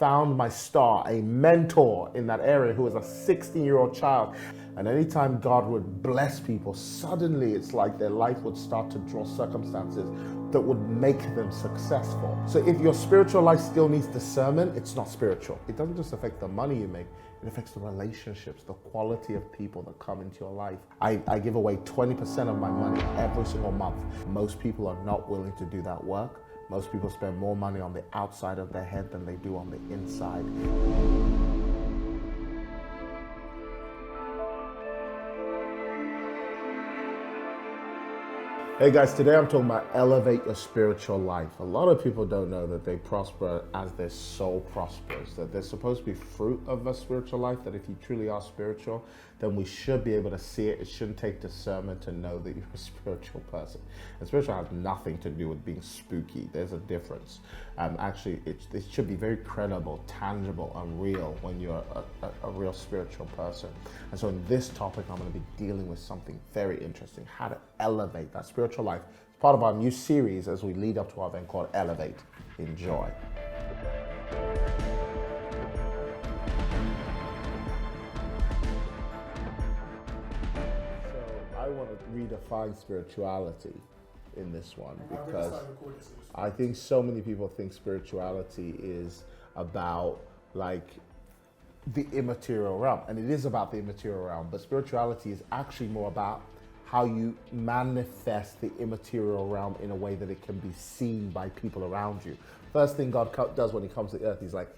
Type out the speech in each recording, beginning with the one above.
found my star, a mentor in that area who was a 16-year-old child. And anytime God would bless people, suddenly it's like their life would start to draw circumstances that would make them successful. So if your spiritual life still needs discernment, it's not spiritual. It doesn't just affect the money you make, it affects the relationships, the quality of people that come into your life. I give away 20% of my money every single month. Most people are not willing to do that work. Most people spend more money on the outside of their head than they do on the inside. Hey guys, today I'm talking about elevate your spiritual life. A lot of people don't know that they prosper as their soul prospers, that there's supposed to be fruit of a spiritual life, that if you truly are spiritual, then we should be able to see it. It shouldn't take discernment to know that you're a spiritual person. And spiritual has nothing to do with being spooky. There's a difference. Actually, it should be very credible, tangible, and real when you're a real spiritual person. And so in this topic, I'm going to be dealing with something very interesting, how to elevate that spiritual life. It's part of our new series as we lead up to our event called Elevate. Enjoy. So I want to redefine spirituality in this one because I think so many people think spirituality is about like the immaterial realm, and it is about the immaterial realm, but spirituality is actually more about how you manifest the immaterial realm in a way that it can be seen by people around you. First thing God does when he comes to the earth, he's like,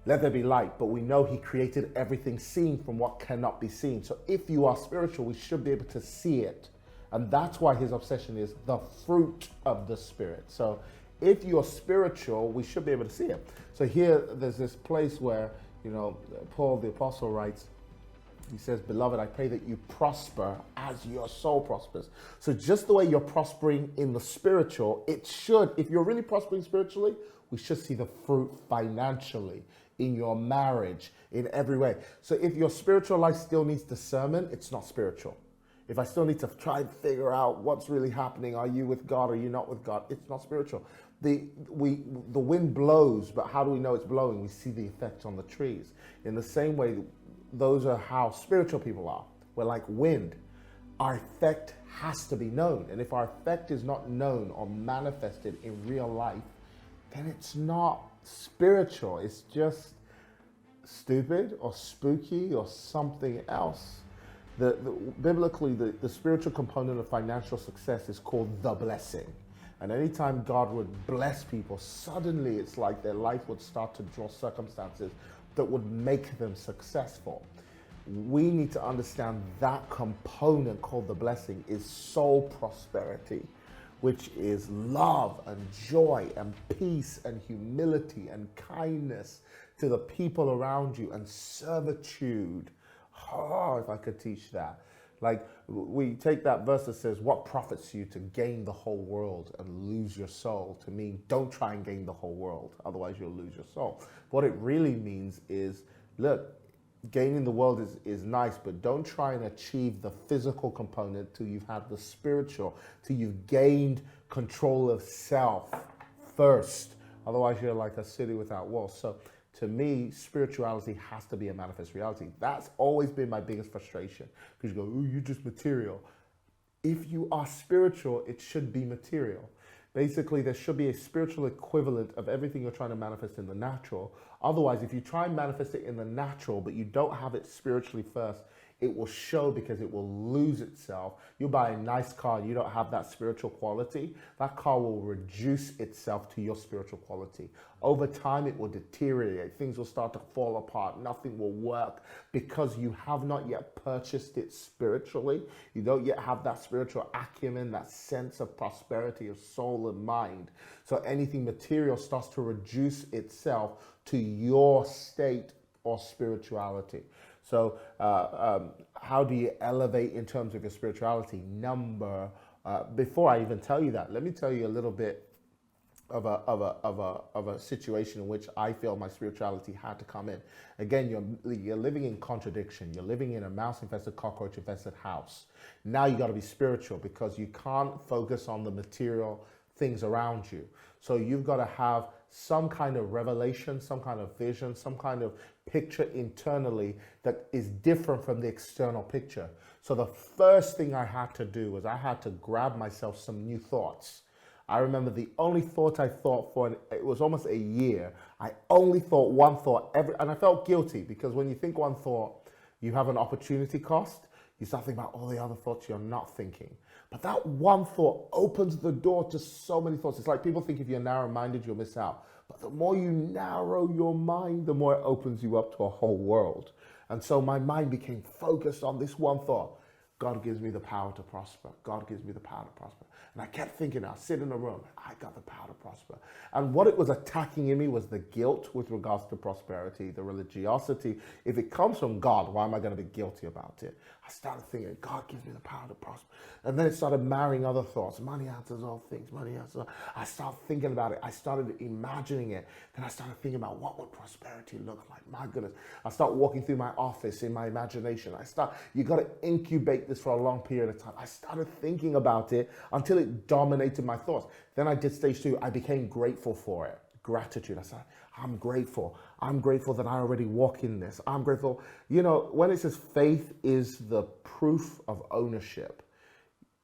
let there be light, but we know he created everything seen from what cannot be seen. So if you are spiritual, we should be able to see it. And that's why his obsession is the fruit of the Spirit. So if you're spiritual, we should be able to see it. So here, there's this place where, Paul the apostle writes, he says, beloved, I pray that you prosper as your soul prospers. So just the way you're prospering in the spiritual, it should, if you're really prospering spiritually, we should see the fruit financially, in your marriage, in every way. So if your spiritual life still needs discernment, it's not spiritual. If I still need to try and figure out what's really happening, are you with God, are you not with God, it's not spiritual. The wind blows, but how do we know it's blowing? We see the effect on the trees. In the same way, those are how spiritual people are. We're like wind. Our effect has to be known. And if our effect is not known or manifested in real life, then it's not spiritual. It's just stupid or spooky or something else. Biblically, the spiritual component of financial success is called the blessing. And anytime God would bless people, suddenly it's like their life would start to draw circumstances that would make them successful. We need to understand that component called the blessing is soul prosperity, which is love and joy and peace and humility and kindness to the people around you and servitude. Oh, if I could teach that. Like we take that verse that says, what profits you to gain the whole world and lose your soul, to mean don't try and gain the whole world, otherwise you'll lose your soul. What it really means is, look, gaining the world is nice, but don't try and achieve the physical component till you've had the spiritual, till you've gained control of self first. Otherwise you're like a city without walls. So to me, spirituality has to be a manifest reality. That's always been my biggest frustration. Because you go, oh, you're just material. If you are spiritual, it should be material. Basically, there should be a spiritual equivalent of everything you're trying to manifest in the natural. Otherwise, if you try and manifest it in the natural, but you don't have it spiritually first, it will show because it will lose itself. You buy a nice car, you don't have that spiritual quality, that car will reduce itself to your spiritual quality. Over time, it will deteriorate. Things will start to fall apart. Nothing will work because you have not yet purchased it spiritually. You don't yet have that spiritual acumen, that sense of prosperity of soul and mind. So anything material starts to reduce itself to your state or spirituality. So how do you elevate in terms of your spirituality? Before I even tell you that, let me tell you a little bit of a situation in which I feel my spirituality had to come in. Again, you're living in contradiction. You're living in a mouse-infested, cockroach-infested house. Now you got to be spiritual because you can't focus on the material things around you. So you've got to have some kind of revelation, some kind of vision, some kind of picture internally that is different from the external picture. So the first thing I had to do was I had to grab myself some new thoughts. I remember the only thought I thought for, it was almost a year, I only thought one thought and I felt guilty because when you think one thought, you have an opportunity cost. You start thinking about all the other thoughts you're not thinking. But that one thought opens the door to so many thoughts. It's like people think if you're narrow-minded, you'll miss out. But the more you narrow your mind, the more it opens you up to a whole world. And so my mind became focused on this one thought. God gives me the power to prosper. God gives me the power to prosper. And I kept thinking, I sit in a room, I got the power to prosper. And what it was attacking in me was the guilt with regards to prosperity, the religiosity. If it comes from God, why am I going to be guilty about it? I started thinking, God gives me the power to prosper. And then it started marrying other thoughts. Money answers all things. Money answers all. I started thinking about it. I started imagining it. Then I started thinking about what would prosperity look like. My goodness. I start walking through my office in my imagination. You got to incubate this for a long period of time. I started thinking about it until it dominated my thoughts. Then I did stage 2. I became grateful for it. Gratitude. I said, I'm grateful. I'm grateful that I already walk in this. I'm grateful. You know, when it says faith is the proof of ownership,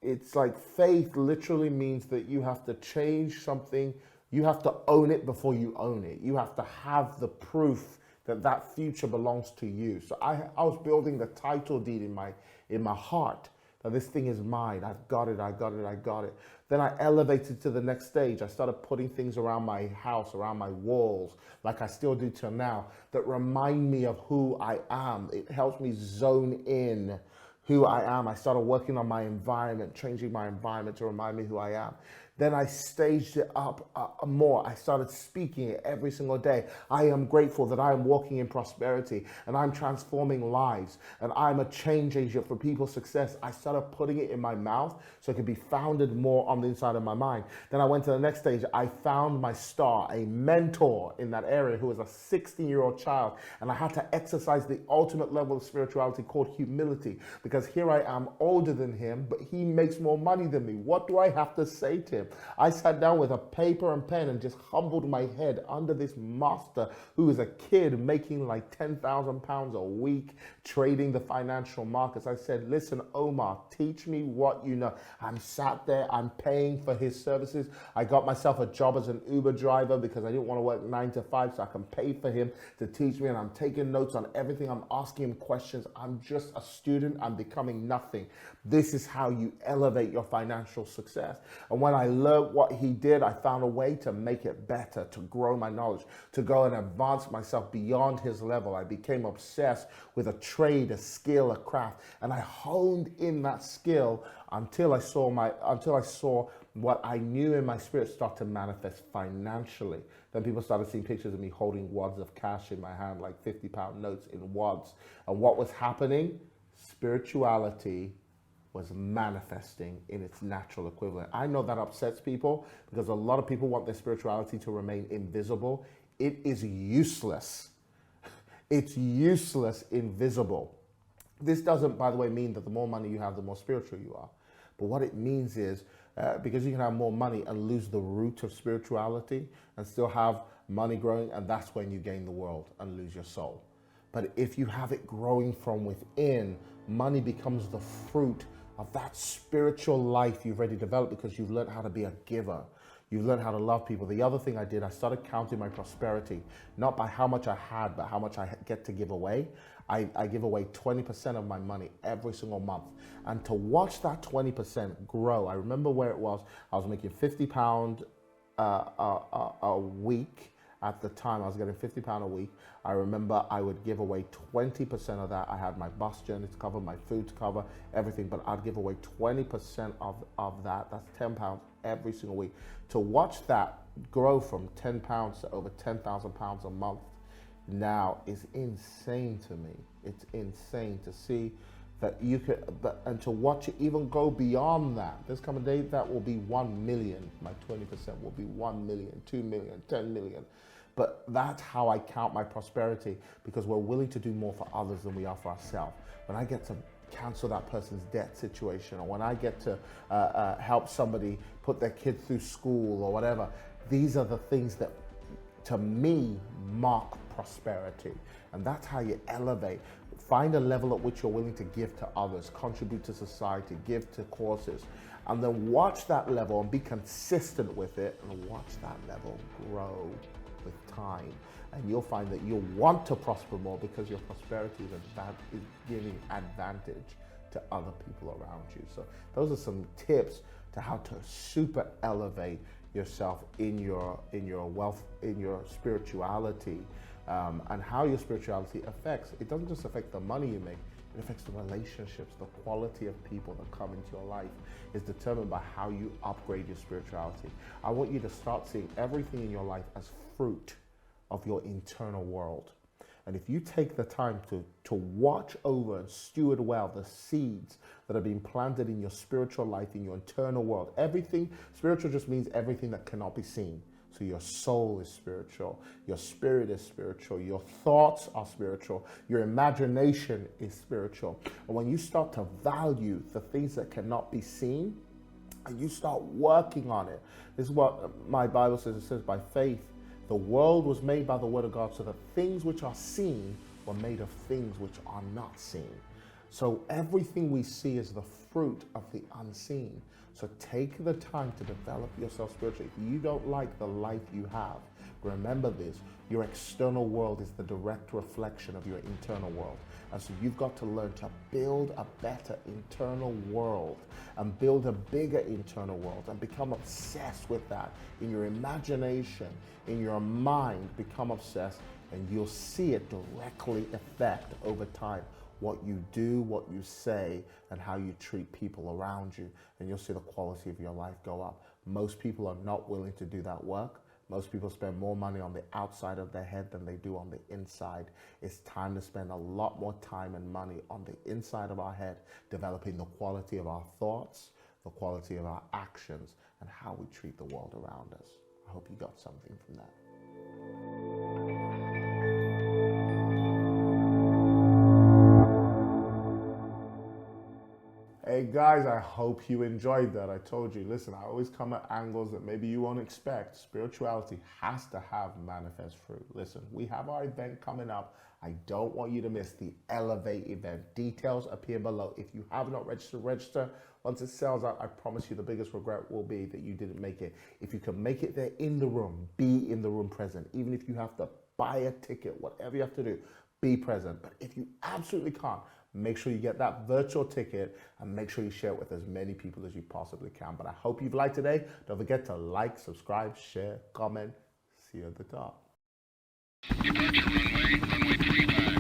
it's like faith literally means that you have to change something. You have to own it before you own it. You have to have the proof that that future belongs to you. So I was building the title deed in my heart that this thing is mine. I've got it. I got it. I got it. Then I elevated to the next stage. I started putting things around my house, around my walls, like I still do till now, that remind me of who I am. It helps me zone in who I am. I started working on my environment, changing my environment to remind me who I am. Then I staged it up more. I started speaking it every single day. I am grateful that I am walking in prosperity and I'm transforming lives and I'm a change agent for people's success. I started putting it in my mouth so it could be founded more on the inside of my mind. Then I went to the next stage. I found my star, a mentor in that area who was a 16-year-old child, and I had to exercise the ultimate level of spirituality called humility, because here I am older than him, but he makes more money than me. What do I have to say to him? I sat down with a paper and pen and just humbled my head under this master who is a kid making like 10,000 pounds a week trading the financial markets. I said, listen, Omar, teach me what you know. I'm sat there, I'm paying for his services. I got myself a job as an Uber driver because I didn't want to work 9 to 5, so I can pay for him to teach me, and I'm taking notes on everything. I'm asking him questions. I'm just a student. I'm becoming nothing. This is how you elevate your financial success. And when I learned what he did, I found a way to make it better, to grow my knowledge, to go and advance myself beyond his level. I became obsessed with a trade, a skill, a craft, and I honed in that skill until I saw what I knew in my spirit start to manifest financially. Then people started seeing pictures of me holding wads of cash in my hand, like 50-pound notes in wads. And what was happening? Spirituality was manifesting in its natural equivalent. I know that upsets people because a lot of people want their spirituality to remain invisible. It is useless. It's useless, invisible. This doesn't, by the way, mean that the more money you have, the more spiritual you are. But what it means is, because you can have more money and lose the root of spirituality and still have money growing, and that's when you gain the world and lose your soul. But if you have it growing from within, money becomes the fruit of that spiritual life you've already developed because you've learned how to be a giver. You've learned how to love people. The other thing I did, I started counting my prosperity, not by how much I had, but how much I get to give away. I give away 20% of my money every single month. And to watch that 20% grow, I remember where it was. I was making £50 a week. At the time, I was getting £50 a week. I remember I would give away 20% of that. I had my bus journey to cover, my food to cover, everything, but I'd give away 20% of that. That's £10 every single week. To watch that grow from £10 to over £10,000 a month now is insane to me. It's insane to see that you could, and to watch it even go beyond that. There's come a day that will be 1 million. My 20% will be 1 million, 2 million, 10 million. But that's how I count my prosperity, because we're willing to do more for others than we are for ourselves. When I get to cancel that person's debt situation, or when I get to help somebody put their kid through school or whatever, these are the things that to me, mark prosperity. And that's how you elevate. Find a level at which you're willing to give to others, contribute to society, give to causes, and then watch that level and be consistent with it, and watch that level grow with time. And you'll find that you'll want to prosper more because your prosperity is giving advantage to other people around you. So those are some tips to how to super elevate yourself in your wealth, in your spirituality, and how your spirituality affects. It doesn't just affect the money you make, it affects the relationships. The quality of people that come into your life is determined by how you upgrade your spirituality. I want you to start seeing everything in your life as fruit of your internal world. And if you take the time to watch over and steward well the seeds that are being planted in your spiritual life, in your internal world, everything, spiritual just means everything that cannot be seen. So your soul is spiritual, your spirit is spiritual, your thoughts are spiritual, your imagination is spiritual. And when you start to value the things that cannot be seen, and you start working on it, this is what my Bible says. It says, by faith, the world was made by the word of God, so that things which are seen were made of things which are not seen. So everything we see is the fruit of the unseen. So take the time to develop yourself spiritually. If you don't like the life you have, remember this: your external world is the direct reflection of your internal world. And so you've got to learn to build a better internal world and build a bigger internal world and become obsessed with that in your imagination, in your mind. Become obsessed, and you'll see it directly affect over time what you do, what you say, and how you treat people around you. And you'll see the quality of your life go up. Most people are not willing to do that work. Most people spend more money on the outside of their head than they do on the inside. It's time to spend a lot more time and money on the inside of our head, developing the quality of our thoughts, the quality of our actions, and how we treat the world around us. I hope you got something from that. Hey guys, I hope you enjoyed that. I told you, listen, I always come at angles that maybe you won't expect. Spirituality has to have manifest fruit. Listen, we have our event coming up. I don't want you to miss the Elevate event. Details appear below. If you have not registered, register. Once it sells out, I promise you the biggest regret will be that you didn't make it. If you can make it there in the room, be in the room present. Even if you have to buy a ticket, whatever you have to do, be present. But if you absolutely can't, make sure you get that virtual ticket and make sure you share it with as many people as you possibly can. But I hope you've liked today. Don't forget to like, subscribe, share, comment. See you at the top. Departure runway 35.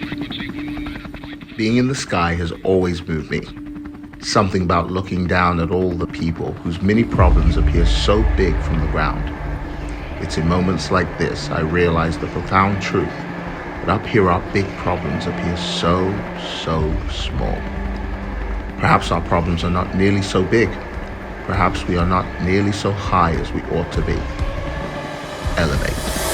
Frequency 119. Being in the sky has always moved me. Something about looking down at all the people whose many problems appear so big from the ground. It's in moments like this I realize the profound truth that up here our big problems appear so small. Perhaps our problems are not nearly so big. Perhaps we are not nearly so high as we ought to be. Elevate.